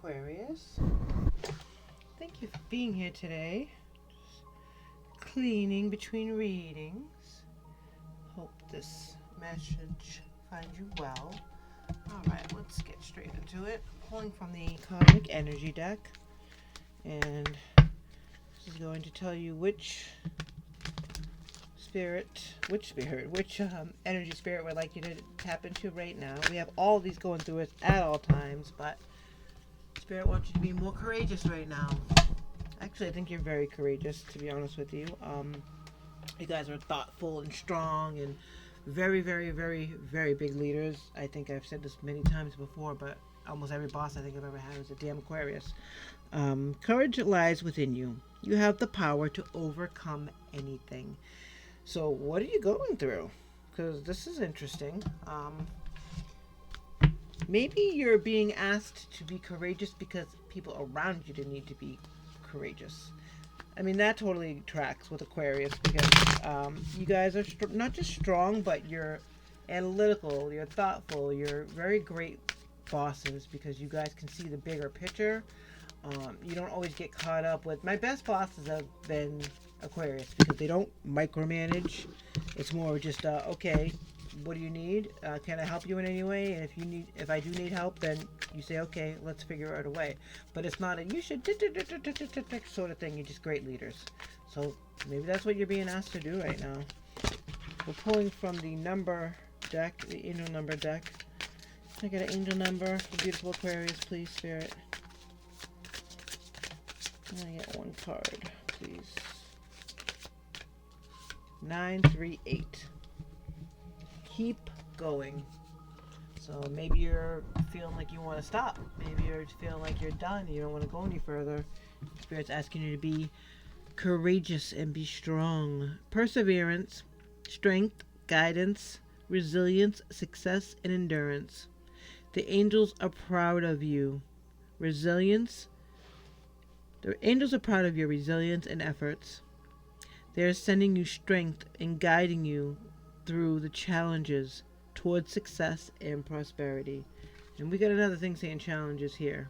Aquarius. Thank you for being here today. Just cleaning between readings. Hope this message finds you well. Alright, let's get straight into it. I'm pulling from the Cosmic Energy deck. And this is going to tell you which energy spirit would like you to tap into right now. We have all these going through us at all times, but Spirit wants you to be more courageous right now. Actually, I think you're very courageous, to be honest with you. You guys are thoughtful and strong and very, very, very, very big leaders. I think I've said this many times before, but almost every boss I think I've ever had was a damn Aquarius. Courage lies within you. You have the power to overcome anything. So what are you going through? Because this is interesting. Maybe you're being asked to be courageous because people around you need to be courageous. I mean, that totally tracks with Aquarius because you guys are not just strong, but you're analytical, you're thoughtful, you're very great bosses because you guys can see the bigger picture. You don't always get caught up with... My best bosses have been Aquarius because they don't micromanage. It's more just, okay, what do you need? Can I help you in any way? And if I do need help, then you say, okay, let's figure out a way. But it's not a you should sort of thing. You're just great leaders. So maybe that's what you're being asked to do right now. We're pulling from the number deck, the angel number deck. Can I get an angel number for beautiful Aquarius, please, Spirit? Can I get one card, please? 938. Keep going. So maybe you're feeling like you want to stop. Maybe you're feeling like you're done. You don't want to go any further. Spirit's asking you to be courageous and be strong. Perseverance, strength, guidance, resilience, success, and endurance. The angels are proud of you. Resilience. The angels are proud of your resilience and efforts. They are sending you strength and guiding you through the challenges towards success and prosperity. And we got another thing saying challenges here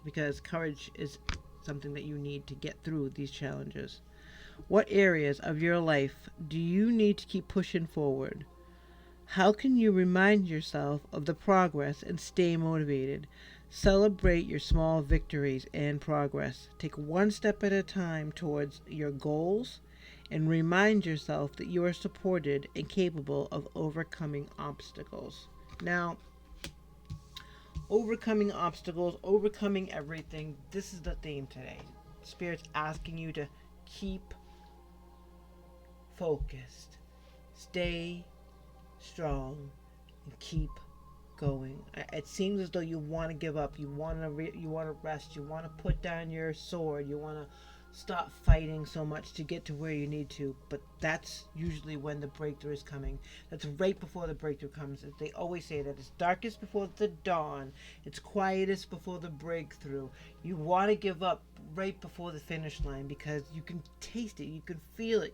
because courage is something that you need to get through these challenges. What areas of your life do you need to keep pushing forward? How can you remind yourself of the progress and stay motivated? Celebrate your small victories and progress. Take one step at a time towards your goals and remind yourself that you are supported and capable of overcoming obstacles. Now, overcoming obstacles, overcoming everything, this is the theme today. Spirit's asking you to keep focused, stay strong, and keep going. It seems as though you want to give up. You want to rest. You want to put down your sword. You want to stop fighting so much to get to where you need to. But that's usually when the breakthrough is coming. That's right before the breakthrough comes. They always say that it's darkest before the dawn. It's quietest before the breakthrough. You want to give up right before the finish line because you can taste it. You can feel it.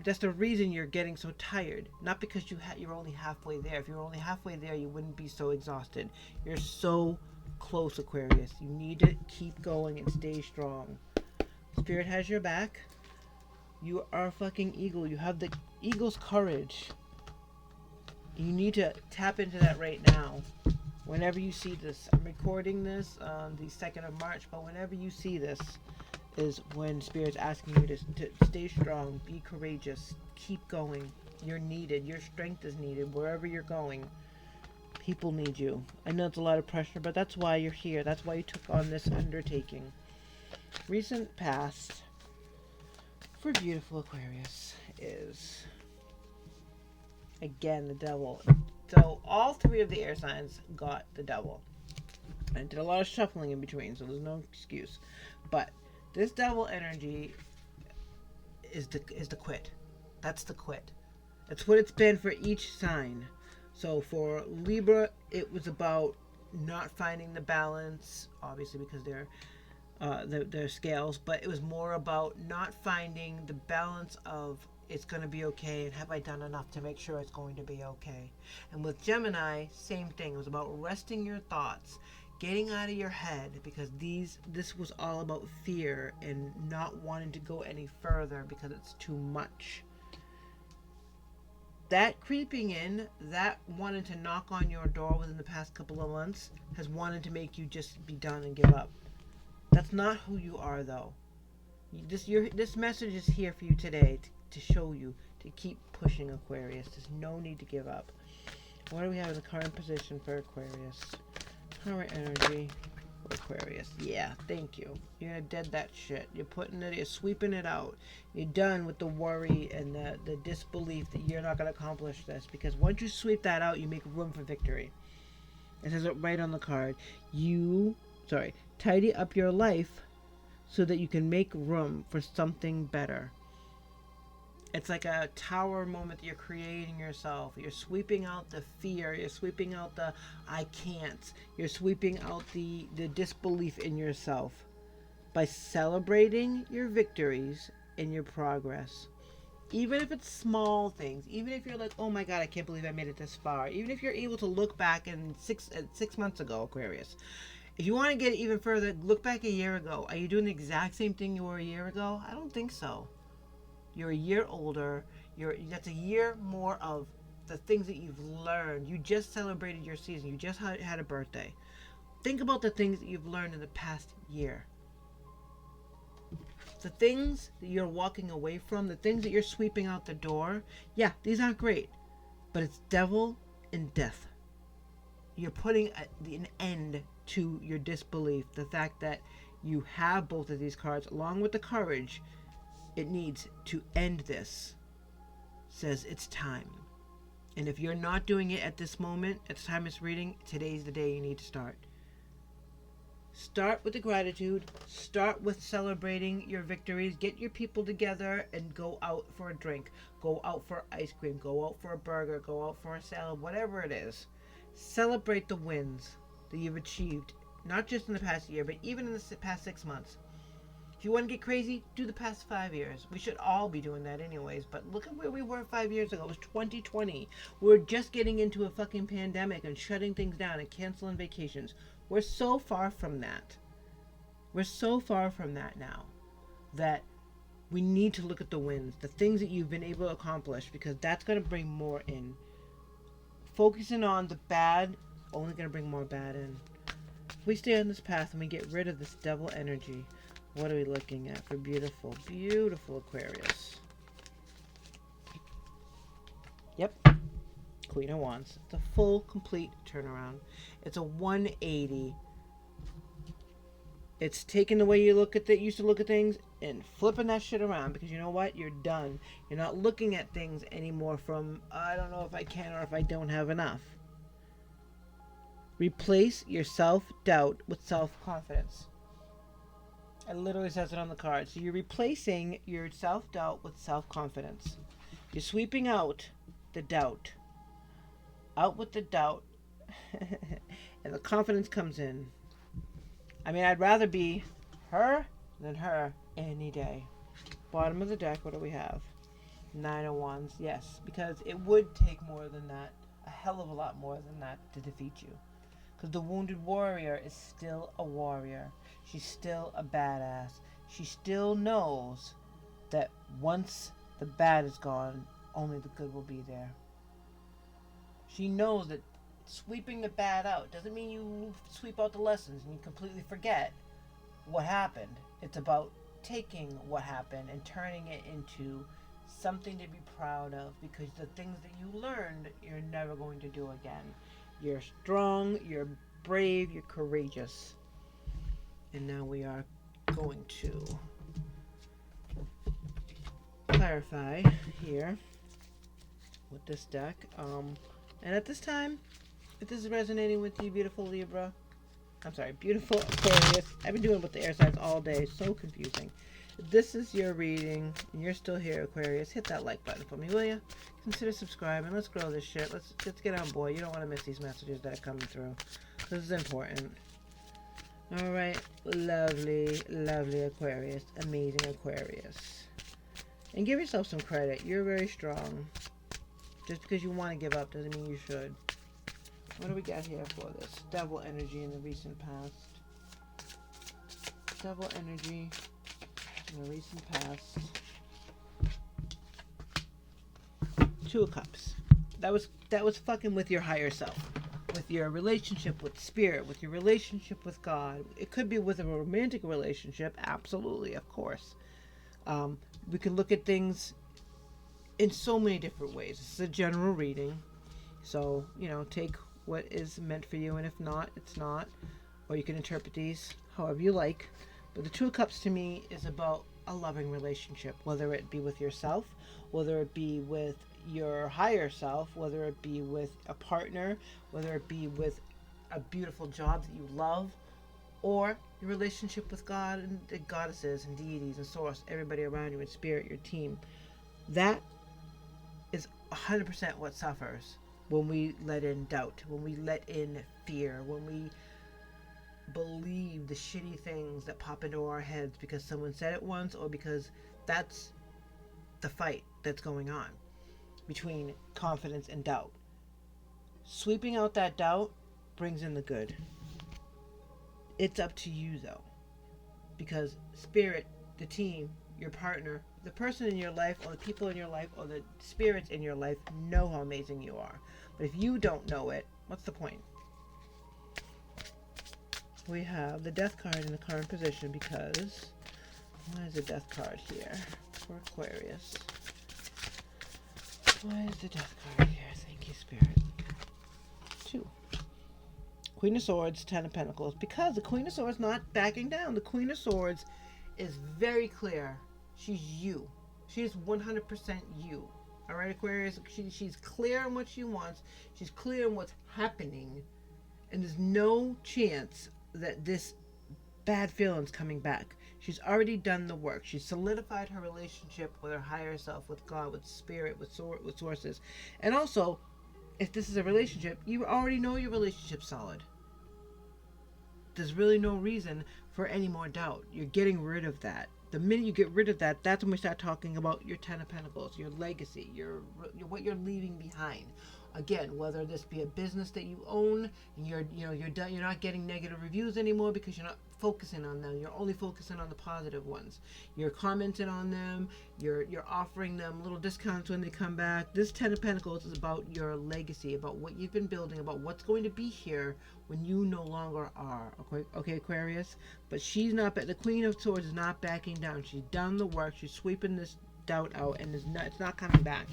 That's the reason you're getting so tired. Not because you're only halfway there. If you were only halfway there, you wouldn't be so exhausted. You're so close, Aquarius. You need to keep going and stay strong. Spirit has your back. You are a fucking eagle. You have the eagle's courage. You need to tap into that right now. Whenever you see this, I'm recording this on the 2nd of March, but whenever you see this is when Spirit's asking you to stay strong, be courageous, keep going. You're needed. Your strength is needed wherever you're going. People need you. I know it's a lot of pressure, but that's why you're here. That's why you took on this undertaking. Recent past for beautiful Aquarius is again the devil. So all 3 of the air signs got the devil. I did a lot of shuffling in between, so there's no excuse. But this devil energy is the quit. That's the quit. That's what it's been for each sign. So for Libra, it was about not finding the balance, obviously because they're their scales, but it was more about not finding the balance of it's going to be okay and have I done enough to make sure it's going to be okay. And with Gemini, same thing. It was about resting your thoughts, getting out of your head, because this was all about fear and not wanting to go any further because it's too much. That creeping in, that wanting to knock on your door within the past couple of months, has wanted to make you just be done and give up. That's not who you are, though. This message is here for you today to show you to keep pushing, Aquarius. There's no need to give up. What do we have in the current position for Aquarius? Current energy for Aquarius. Yeah, thank you. You're gonna dead that shit. You're sweeping it out. You're done with the worry and the disbelief that you're not gonna accomplish this, because once you sweep that out, you make room for victory. It says it right on the card. Tidy up your life so that you can make room for something better. It's like a tower moment that you're creating yourself. You're sweeping out the fear. You're sweeping out the I can't. You're sweeping out the disbelief in yourself by celebrating your victories and your progress. Even if it's small things. Even if you're like, oh my God, I can't believe I made it this far. Even if you're able to look back in 6 months ago, Aquarius. If you want to get even further, look back a year ago. Are you doing the exact same thing you were a year ago? I don't think so. You're a year older. That's a year more of the things that you've learned. You just celebrated your season. You just had a birthday. Think about the things that you've learned in the past year. The things that you're walking away from, the things that you're sweeping out the door, yeah, these aren't great. But it's devil and death. You're putting an end to your disbelief. The fact that you have both of these cards, along with the courage it needs to end this, says it's time. And if you're not doing it at this moment, at the time it's reading, today's the day you need to start. Start with the gratitude. Start with celebrating your victories. Get your people together and go out for a drink. Go out for ice cream. Go out for a burger. Go out for a salad. Whatever it is. Celebrate the wins that you've achieved. Not just in the past year, but even in the past 6 months. If you want to get crazy, do the past 5 years. We should all be doing that anyways. But look at where we were 5 years ago. It was 2020. We're just getting into a fucking pandemic and shutting things down and canceling vacations. We're so far from that. We're so far from that now that we need to look at the wins, the things that you've been able to accomplish, because that's going to bring more in. Focusing on the bad, only going to bring more bad in. If we stay on this path and we get rid of this devil energy, what are we looking at for beautiful, beautiful Aquarius? Yep. Queen of Wands. It's a full, complete turnaround. It's a 180. It's taking the way you used to look at things and flipping that shit around, because you know what? You're done. You're not looking at things anymore from, I don't know if I can or if I don't have enough. Replace your self-doubt with self-confidence. It literally says it on the card. So you're replacing your self-doubt with self-confidence. You're sweeping out the doubt. Out with the doubt. And the confidence comes in. I mean, I'd rather be her than her any day. Bottom of the deck, what do we have? 9 of Wands. Yes, because it would take more than that. A hell of a lot more than that to defeat you. Because the wounded warrior is still a warrior. She's still a badass. She still knows that once the bad is gone, only the good will be there. She knows that sweeping the bad out doesn't mean you sweep out the lessons and you completely forget what happened. It's about taking what happened and turning it into something to be proud of, because the things that you learned, you're never going to do again. You're strong, you're brave, you're courageous. And now we are going to clarify here with this deck. And at this time, if this is resonating with you, beautiful Libra, beautiful Aquarius, I've been doing it with the air signs all day, so confusing. If this is your reading and you're still here, Aquarius, hit that like button for me, will you? Consider subscribing. Let's grow this shit. Let's get on board. You don't want to miss these messages that are coming through. This is important. Alright, lovely, lovely Aquarius. Amazing Aquarius. And give yourself some credit. You're very strong. Just because you want to give up doesn't mean you should. What do we got here for this? Devil energy in the recent past. Devil energy in the recent past. Two of Cups. That was fucking with your higher self, with your relationship with spirit, with your relationship with God. It could be with a romantic relationship, absolutely, of course. We can look at things in so many different ways. This is a general reading, so take what is meant for you, and if not, it's not. Or you can interpret these however you like. But the Two of Cups to me is about a loving relationship, whether it be with yourself, whether it be with your higher self, whether it be with a partner, whether it be with a beautiful job that you love, or your relationship with God and the goddesses and deities and source, everybody around you in spirit, your team. That is 100% what suffers when we let in doubt, when we let in fear, when we believe the shitty things that pop into our heads because someone said it once, or because that's the fight that's going on between confidence and doubt. Sweeping out that doubt brings in the good. It's up to you though, because spirit, the team, your partner, the person in your life, or the people in your life, or the spirits in your life know how amazing you are. But if you don't know it, what's the point? We have the Death card in the current position because why is the Death card here for Aquarius? Why is the Death card here? Thank you, Spirit. 2. Queen of Swords, 10 of Pentacles. Because the Queen of Swords not backing down. The Queen of Swords is very clear. She's you. She's 100% you. All right, Aquarius? She's clear on what she wants. She's clear on what's happening. And there's no chance that this bad feeling's coming back. She's already done the work. She's solidified her relationship with her higher self, with God, with spirit, with sources. And also, if this is a relationship, you already know your relationship's solid. There's really no reason for any more doubt. You're getting rid of that. The minute you get rid of that, that's when we start talking about your 10 of Pentacles, your legacy, your what you're leaving behind. Again, whether this be a business that you own and you're done, you're not getting negative reviews anymore because you're not focusing on them. You're only focusing on the positive ones. You're commenting on them. You're offering them little discounts when they come back. This 10 of Pentacles is about your legacy, about what you've been building, about what's going to be here when you no longer are. Okay, Aquarius? But she's not, the Queen of Swords is not backing down. She's done the work. She's sweeping this doubt out, and it's not coming back.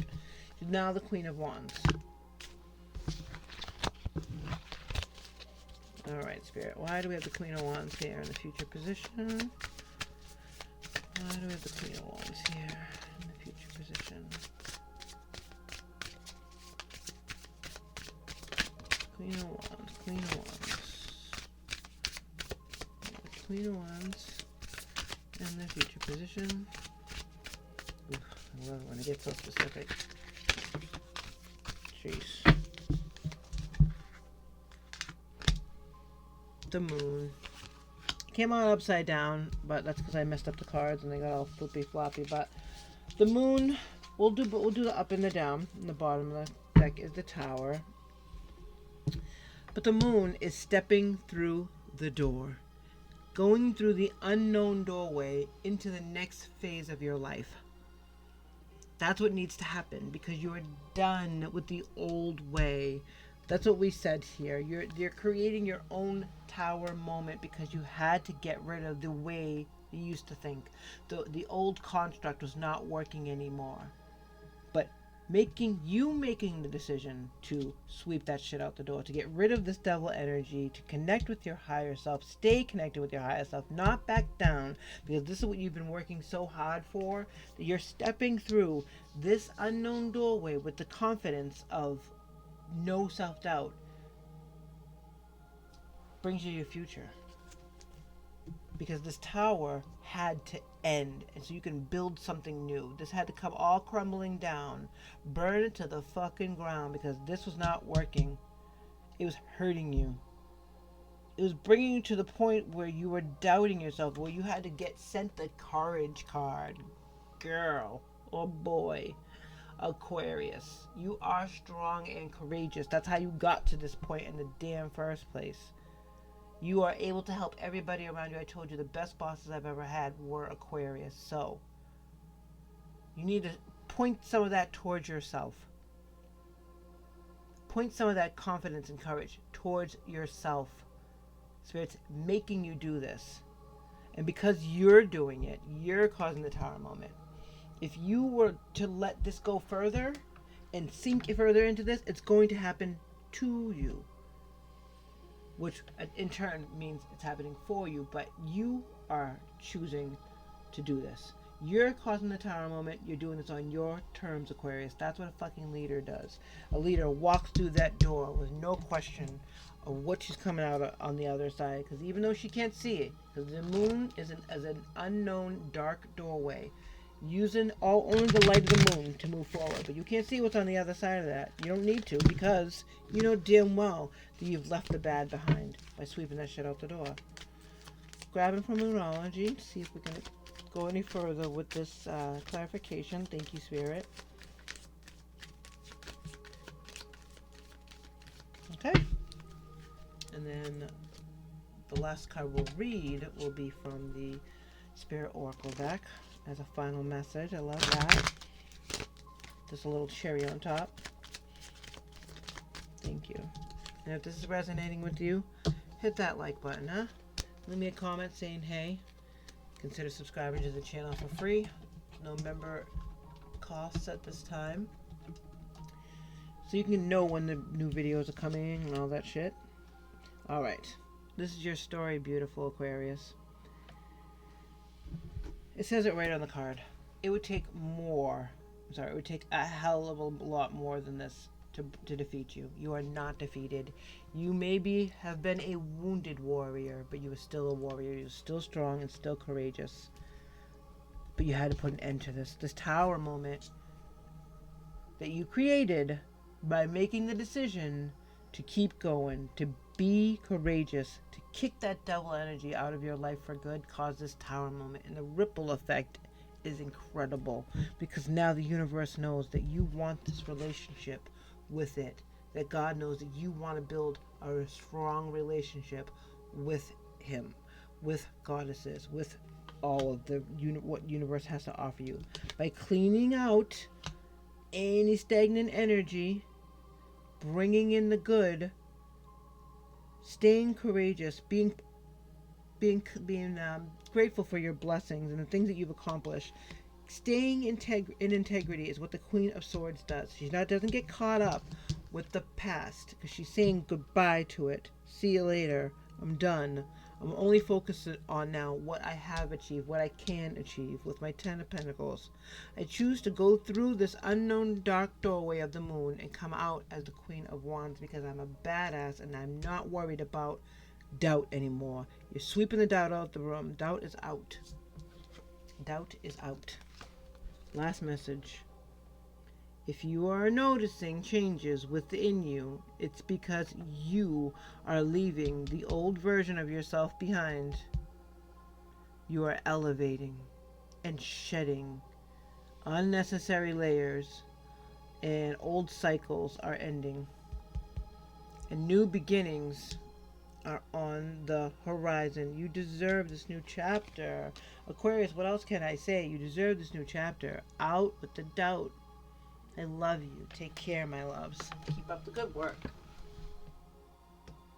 She's now the Queen of Wands. Alright, Spirit. Why do we have the Queen of Wands here in the future position? Why do we have the Queen of Wands here in the future position? Queen of Wands, Queen of Wands. Queen of Wands in the future position. Oof, I love it when it gets so specific. Jeez. The Moon. Came out upside down, but that's because I messed up the cards and they got all flippy floppy. But the Moon, we'll do the up and the down. And the bottom of the deck is the Tower. But the Moon is stepping through the door, going through the unknown doorway into the next phase of your life. That's what needs to happen because you're done with the old way. That's what we said here. You're creating your own tower moment because you had to get rid of the way you used to think. The old construct was not working anymore. But making the decision to sweep that shit out the door, to get rid of this devil energy, to connect with your higher self, stay connected with your higher self, not back down, because this is what you've been working so hard for, that you're stepping through this unknown doorway with the confidence of no self-doubt, brings you your future. Because this tower had to end, and so you can build something new. This had to come all crumbling down, burn it to the fucking ground, because this was not working. It was hurting you. It was bringing you to the point where you were doubting yourself, where you had to get sent the courage card. Girl or boy, Aquarius. You are strong and courageous. That's how you got to this point in the damn first place. You are able to help everybody around you. I told you the best bosses I've ever had were Aquarius. So you need to point some of that towards yourself. Point some of that confidence and courage towards yourself. Spirit's making you do this. And because you're doing it, you're causing the tower moment. If you were to let this go further and sink further into this, it's going to happen to you. Which in turn means it's happening for you, but you are choosing to do this. You're causing the tower moment. You're doing this on your terms, Aquarius. That's what a fucking leader does. A leader walks through that door with no question of what she's coming out on the other side. Because even though she can't see it, because the moon is an unknown dark doorway, using only the light of the moon to move forward. But you can't see what's on the other side of that. You don't need to, because you know damn well that you've left the bad behind by sweeping that shit out the door. Grabbing from numerology, see if we can go any further with this clarification. Thank you, Spirit. Okay. And then the last card we'll read will be from the Spirit Oracle deck as a final message. I love that. Just a little cherry on top. Thank you. And if this is resonating with you, hit that like button, huh? Leave me a comment saying hey. Consider subscribing to the channel for free. No member costs at this time. So you can know when the new videos are coming and all that shit. Alright. This is your story, beautiful Aquarius. It says it right on the card. It would take it would take a hell of a lot more than this to defeat you. You are not defeated. You maybe have been a wounded warrior, but you are still a warrior. You're still strong and still courageous. But you had to put an end to this tower moment that you created by making the decision to keep going, to be courageous, to kick that devil energy out of your life for good, cause this tower moment. And the ripple effect is incredible, because now the universe knows that you want this relationship with it, that God knows that you want to build a strong relationship with him, with goddesses, with all of the what universe has to offer you, by cleaning out any stagnant energy, bringing in the good, staying courageous, being grateful for your blessings and the things that you've accomplished. Staying in integrity is what the Queen of Swords does. She doesn't get caught up with the past, because she's saying goodbye to it. See you later. I'm done. I'm only focused on now what I have achieved, what I can achieve with my 10 of Pentacles. I choose to go through this unknown dark doorway of the moon and come out as the Queen of Wands, because I'm a badass and I'm not worried about doubt anymore. You're sweeping the doubt out the room. Doubt is out. Doubt is out. Last message. If you are noticing changes within you, it's because you are leaving the old version of yourself behind. You are elevating and shedding unnecessary layers, and old cycles are ending. And new beginnings are on the horizon. You deserve this new chapter. Aquarius, what else can I say? You deserve this new chapter. Out with the doubt. I love you. Take care, my loves. Keep up the good work.